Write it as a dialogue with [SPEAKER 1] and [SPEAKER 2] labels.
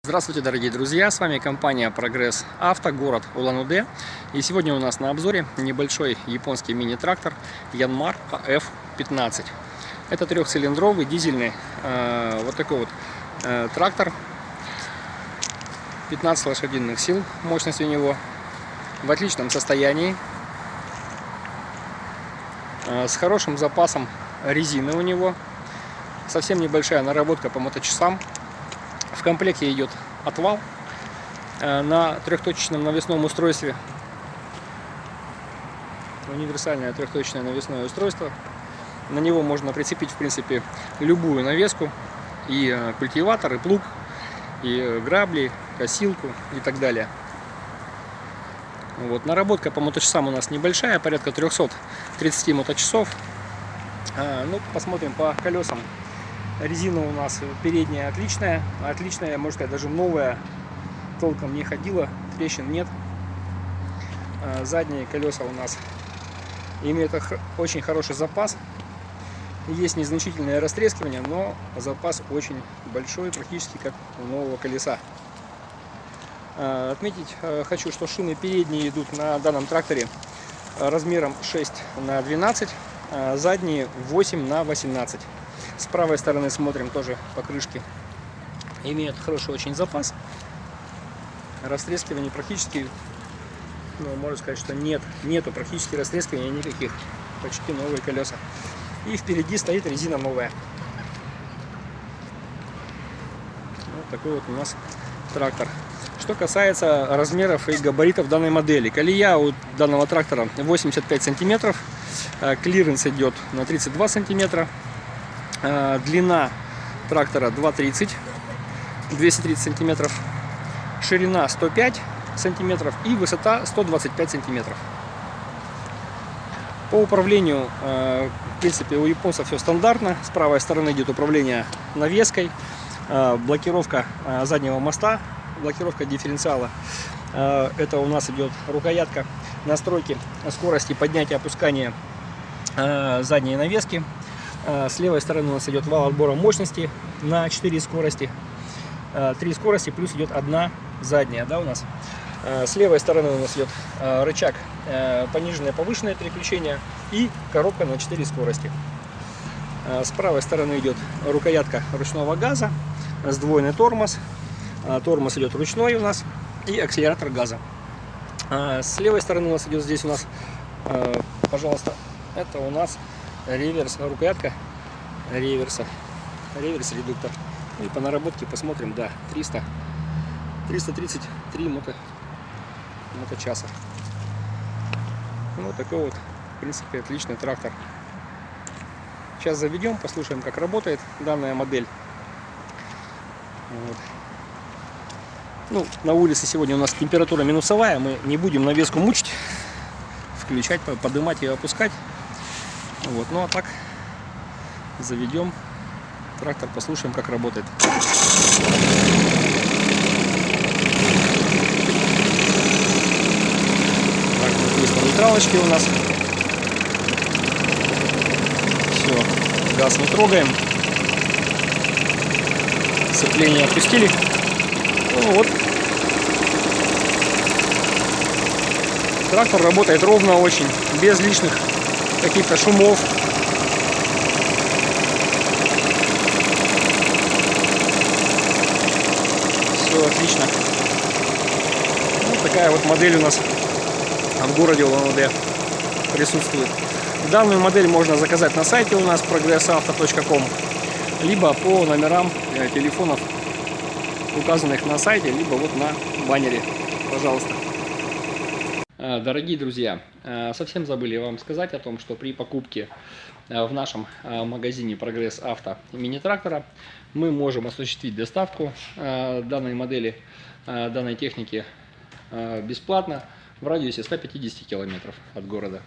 [SPEAKER 1] Здравствуйте, дорогие друзья, с вами компания Прогресс Авто, город Улан-Удэ. И сегодня у нас на обзоре небольшой японский мини-трактор Yanmar AF15. Это трехцилиндровый дизельный вот такой вот трактор, 15 лошадиных сил мощность у него, в отличном состоянии, с хорошим запасом резины у него, совсем небольшая наработка по моточасам. В комплекте идет отвал на трехточечном навесном устройстве. Универсальное трехточечное навесное устройство. На него можно прицепить, в принципе, любую навеску. И культиватор, и плуг, и грабли, косилку и так далее. Вот. Наработка по моточасам у нас небольшая, порядка 330 моточасов. Ну, посмотрим по колесам. Резина у нас передняя отличная, можно сказать, даже новая, толком не ходила, трещин нет. Задние колеса у нас имеют очень хороший запас, есть незначительное растрескивание, но запас очень большой, практически как у нового колеса. Отметить хочу, что шины передние идут на данном тракторе размером 6 на 12, задние 8 на 18. С правой стороны смотрим, тоже покрышки имеют хороший очень запас. Растрескиваний практически, ну, можно сказать, что нету практически растрескивания никаких. Почти новые колеса. И впереди стоит резина новая. Вот такой вот у нас трактор. Что касается размеров и габаритов данной модели. Колея у данного трактора 85 сантиметров. Клиренс идет на 32 сантиметра. Длина трактора 230 сантиметров, ширина 105 сантиметров и высота 125 сантиметров. По управлению, в принципе, у японцев все стандартно. С правой стороны идет управление навеской, блокировка заднего моста, блокировка дифференциала. Это у нас идет рукоятка настройки скорости поднятия и опускания задней навески. С левой стороны у нас идет вал отбора мощности на 4 скорости. 3 скорости плюс идет одна задняя, да, у нас. С левой стороны у нас идет рычаг пониженное повышенное переключение и коробка на 4 скорости. С правой стороны идет рукоятка ручного газа, сдвоенный тормоз. Тормоз идет ручной у нас и акселератор газа. С левой стороны у нас идет здесь у нас, пожалуйста, это у нас реверс, рукоятка реверса, реверс-редуктор. И по наработке посмотрим, да, 333 моточаса. Вот такой вот, в принципе, отличный трактор. Сейчас заведем, послушаем, как работает данная модель. Вот. Ну, на улице сегодня у нас температура минусовая, мы не будем навеску мучить, включать, поднимать и опускать. Вот, ну а так заведем трактор, послушаем, как работает. Так, вот есть на нейтралочке у нас. Все, газ не трогаем. Сцепление опустили. Ну вот. Трактор работает ровно очень, без лишних каких-то шумов. Все отлично. Вот такая вот модель у нас в городе Улан-Удэ присутствует. Данную модель можно заказать на сайте у нас progressauto.com, либо по номерам телефонов, указанных на сайте, либо вот на баннере. Пожалуйста. Дорогие друзья, совсем забыли вам сказать о том, что при покупке в нашем магазине Прогресс Авто мини-трактора мы можем осуществить доставку данной модели, данной техники бесплатно в радиусе 150 километров от города.